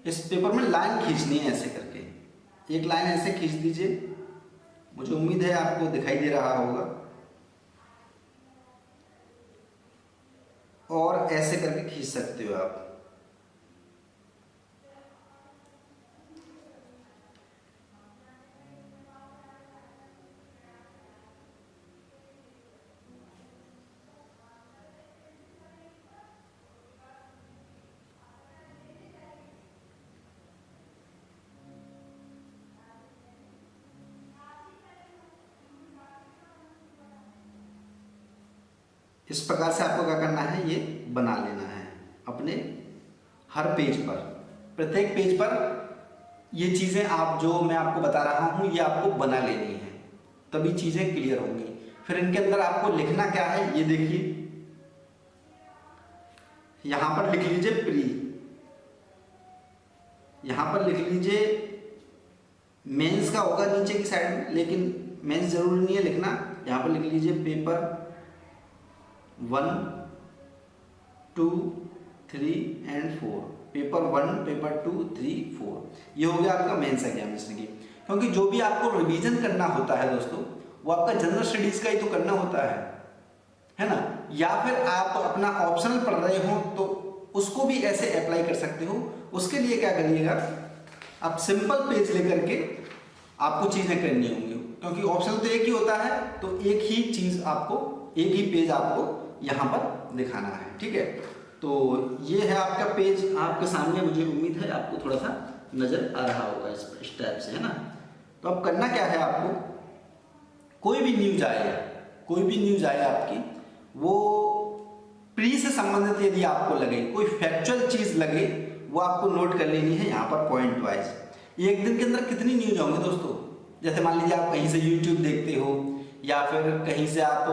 इस पेपर में लाइन खींचनी है ऐसे करके, एक लाइन ऐसे खींच दीजिए। मुझे उम्मीद है आपको दिखाई दे रहा होगा। और ऐसे करके खींच सकते हो आप। इस प्रकार से आपको क्या करना है, ये बना लेना है अपने हर पेज पर, प्रत्येक पेज पर ये चीजें आप जो मैं आपको बता रहा हूं ये आपको बना लेनी है, तभी चीजें क्लियर होंगी। फिर इनके अंदर आपको लिखना क्या है, ये देखिए यहां पर लिख लीजिए प्री, यहां पर लिख लीजिए मेंस का होगा नीचे की साइड में, लेकिन मेंस जरूरी नहीं है लिखना। यहां पर लिख लीजिए पेपर 1, 2, 3 एंड 4, पेपर 1, पेपर 2, 3, 4, ये हो गया आपका मेंस एग्जामिनेशन की। क्योंकि जो भी आपको रिवीजन करना होता है दोस्तों, वो आपका जनरल स्टडीज का ही तो करना होता है ना। या फिर आप अपना ऑप्शनल पढ़ रहे हो तो उसको भी ऐसे अप्लाई कर सकते हो। उसके लिए क्या करिएगा, आप सिंपल पेज लेकर के आपको चीजें करनी होंगी, क्योंकि ऑप्शनल तो एक ही होता है, तो एक ही चीज आपको, एक ही पेज आपको यहाँ पर दिखाना है, ठीक है। तो ये है आपका पेज आपके सामने, मुझे उम्मीद है आपको थोड़ा सा नजर आ रहा होगा इस टाइप से, है ना। तो अब करना क्या है आपको, कोई भी न्यूज आए आपकी, वो प्री से संबंधित यदि आपको लगे, कोई फैक्चुअल चीज लगे, वो आपको नोट कर लेनी है यहाँ पर पॉइंट वाइज। एक दिन के अंदर कितनी न्यूज होंगे दोस्तों, जैसे मान लीजिए आप कहीं से यूट्यूब देखते हो या फिर कहीं से आप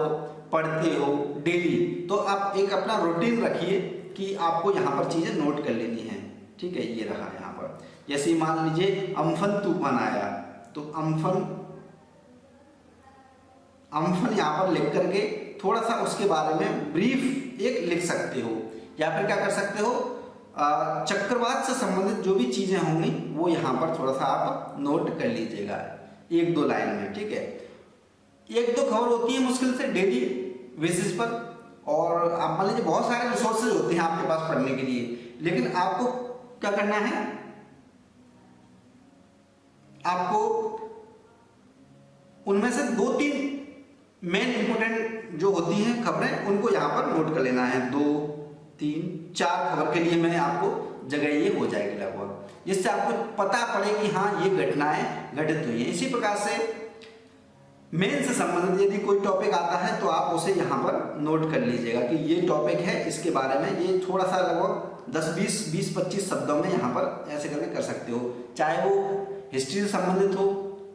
पढ़ते हो डेली, तो आप एक अपना रूटीन रखिए कि आपको यहाँ पर चीजें नोट कर लेनी है, ठीक है। ये रहा यहाँ पर, जैसे मान लीजिए अम्फन तूफान आया, तो अम्फन यहाँ पर लिख करके थोड़ा सा उसके बारे में ब्रीफ एक लिख सकते हो, या फिर क्या कर सकते हो, चक्रवात से संबंधित जो भी चीजें होंगी वो यहाँ पर थोड़ा सा आप नोट कर लीजिएगा 1-2 लाइन में, ठीक है। 1-2 खबर होती है मुश्किल से डेली बेसिस पर, और आप मान लीजिए बहुत सारे रिसोर्सेज होते हैं आपके पास पढ़ने के लिए, लेकिन आपको क्या करना है, आपको उनमें से 2-3 मेन इंपोर्टेंट जो होती हैं खबरें, उनको यहाँ पर नोट कर लेना है। 2, 3, 4 खबर के लिए मैं आपको जगह ये हो जाएगी लगभग, जिससे आपको पता पड़े कि हाँ ये घटनाएं घटित हुई हैं। इसी प्रकार से मेन से संबंधित यदि कोई टॉपिक आता है तो आप उसे यहाँ पर नोट कर लीजिएगा कि ये टॉपिक है, इसके बारे में ये थोड़ा सा लगभग 10-20-25 शब्दों में यहाँ पर ऐसे करके कर सकते हो। चाहे वो हिस्ट्री से संबंधित हो,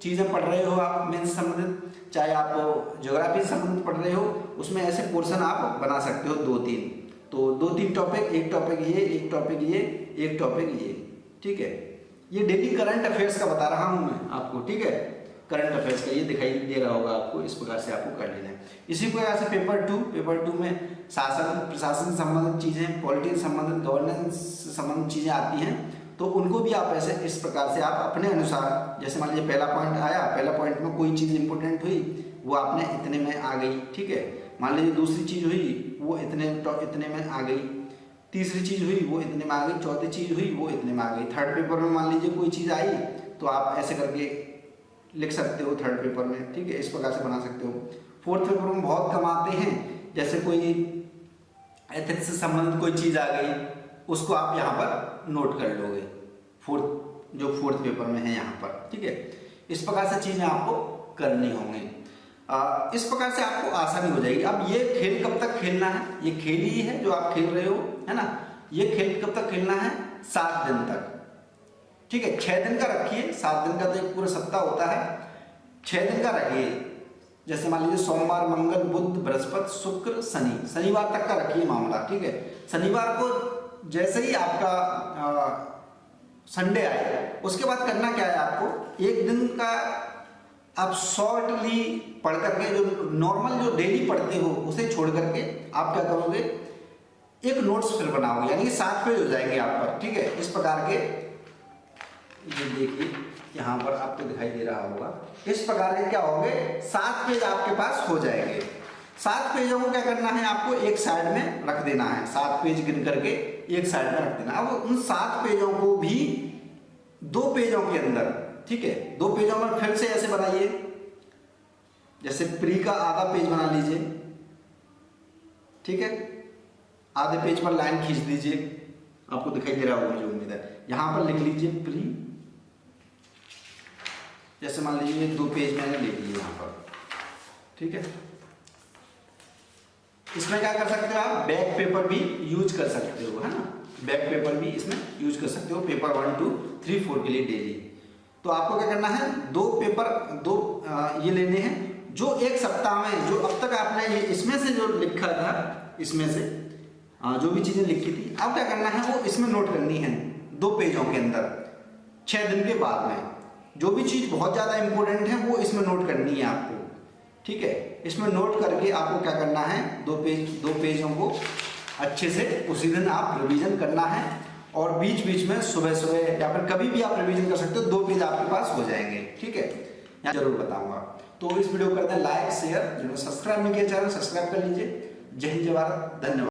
चीजें पढ़ रहे हो आप मेन से संबंधित, चाहे आप ज्योग्राफी से संबंधित पढ़ रहे हो, उसमें ऐसे पोर्शन आप बना सकते हो 2-3। तो 2-3 टॉपिक, एक टॉपिक ये, एक टॉपिक ये, एक टॉपिक ये, ठीक है। ये डेली करंट अफेयर्स का बता रहा हूं मैं आपको, ठीक है। करंट अफेयर्स का ये दिखाई दे रहा होगा आपको, इस प्रकार से आपको कर लेना है। इसी प्रकार से पेपर 2 में शासन प्रशासन से संबंधित चीजें, पॉलिटिक्स से संबंधित, गवर्नेंस से संबंधित चीजें आती हैं, तो उनको भी आप ऐसे इस प्रकार से आप अपने अनुसार, जैसे मान लीजिए पहला पॉइंट आया, पहला पॉइंट में कोई चीज इंपोर्टेंट हुई, वो आपने इतने में आ गई, ठीक है। मान लीजिए दूसरी चीज हुई, वो इतने में आ गई, तीसरी चीज हुई वो इतने में आ गई, चौथी चीज हुई वो इतने में आ गई। थर्ड पेपर में मान लीजिए कोई चीज आई तो आप ऐसे करके लिख सकते हो थर्ड पेपर में, ठीक है। इस प्रकार से बना सकते हो। फोर्थ पेपर में बहुत कम आते हैं, जैसे कोई एथिक्स से संबंधित कोई चीज आ गई, उसको आप यहाँ पर नोट कर लोगे, फोर्थ पेपर में है यहाँ पर, ठीक है। इस प्रकार से चीजें आपको करनी होंगी। इस प्रकार से आपको आसानी हो जाएगी। अब ये खेल कब तक खेलना है, ये खेल ही है जो आप खेल रहे हो, है ना। ये खेल कब तक खेलना है, 7 दिन तक, ठीक है। 6 दिन का रखिए, 7 दिन का तो एक पूरा सप्ताह होता है, 6 दिन का रखिए। जैसे मान लीजिए सोमवार, मंगल, बुध, बृहस्पति, शुक्र, शनि, शनिवार तक का रखिए मामला, ठीक है। शनिवार को जैसे ही आपका संडे आए, उसके बाद करना क्या है आपको, एक दिन का आप शॉर्टली पढ़ करके, जो नॉर्मल जो डेली पढ़ते हो उसे छोड़ करके आप क्या करोगे, एक नोट्स फिर बनाओगे, यानी कि 7 पेज हो जाएंगे आप पर, ठीक है। इस प्रकार के ये देखिए यहाँ पर आपको दिखाई दे रहा होगा। इस प्रकार के क्या होंगे, 7 पेज आपके पास हो जाएंगे। 7 पेजों को क्या करना है, आपको एक साइड में रख देना है। 7 पेज गिन करके एक साइड में रख देना। अब उन 7 पेजों को भी 2 पेजों के अंदर, ठीक है, 2 पेजों में फिर से ऐसे बनाइए, जैसे प्री का आधा पेज बना लीजिए, ठीक है, आधे पेज पर लाइन खींच दीजिए, आपको दिखाई दे रहा होगा मुझे उम्मीद है। यहां पर लिख लीजिए प्री, जैसे मान लीजिए 2 पेज मैंने ले लिए यहां पर, ठीक है। इसमें क्या कर सकते हो आप, बैक पेपर भी यूज कर सकते हो, है ना, बैक पेपर भी इसमें यूज कर सकते हो, पेपर 1 2 3 4 के लिए डेली। तो आपको क्या करना है, 2 पेपर 2 ये लेने हैं, जो एक सप्ताह में, जो अब तक आपने इसमें से जो लिखा था, इसमें से जो भी चीजें लिखी थी, अब क्या करना है वो इसमें नोट करनी है 2 पेजों के अंदर। 6 दिन के बाद में जो भी चीज बहुत ज्यादा इंपॉर्टेंट है वो इसमें नोट करनी है आपको, ठीक है। इसमें नोट करके आपको क्या करना है, 2 पेजों को अच्छे से उसी दिन आप रिवीजन करना है, और बीच बीच में सुबह सुबह या फिर कभी भी आप रिवीजन कर सकते हो। 2 पेज आपके पास हो जाएंगे, ठीक है, यहाँ जरूर बताऊंगा। तो इस वीडियो को करते हैं लाइक शेयर, जिन्होंने सब्सक्राइब नहीं किया चैनल सब्सक्राइब कर लीजिए। जय हिंद जय भारत, धन्यवाद।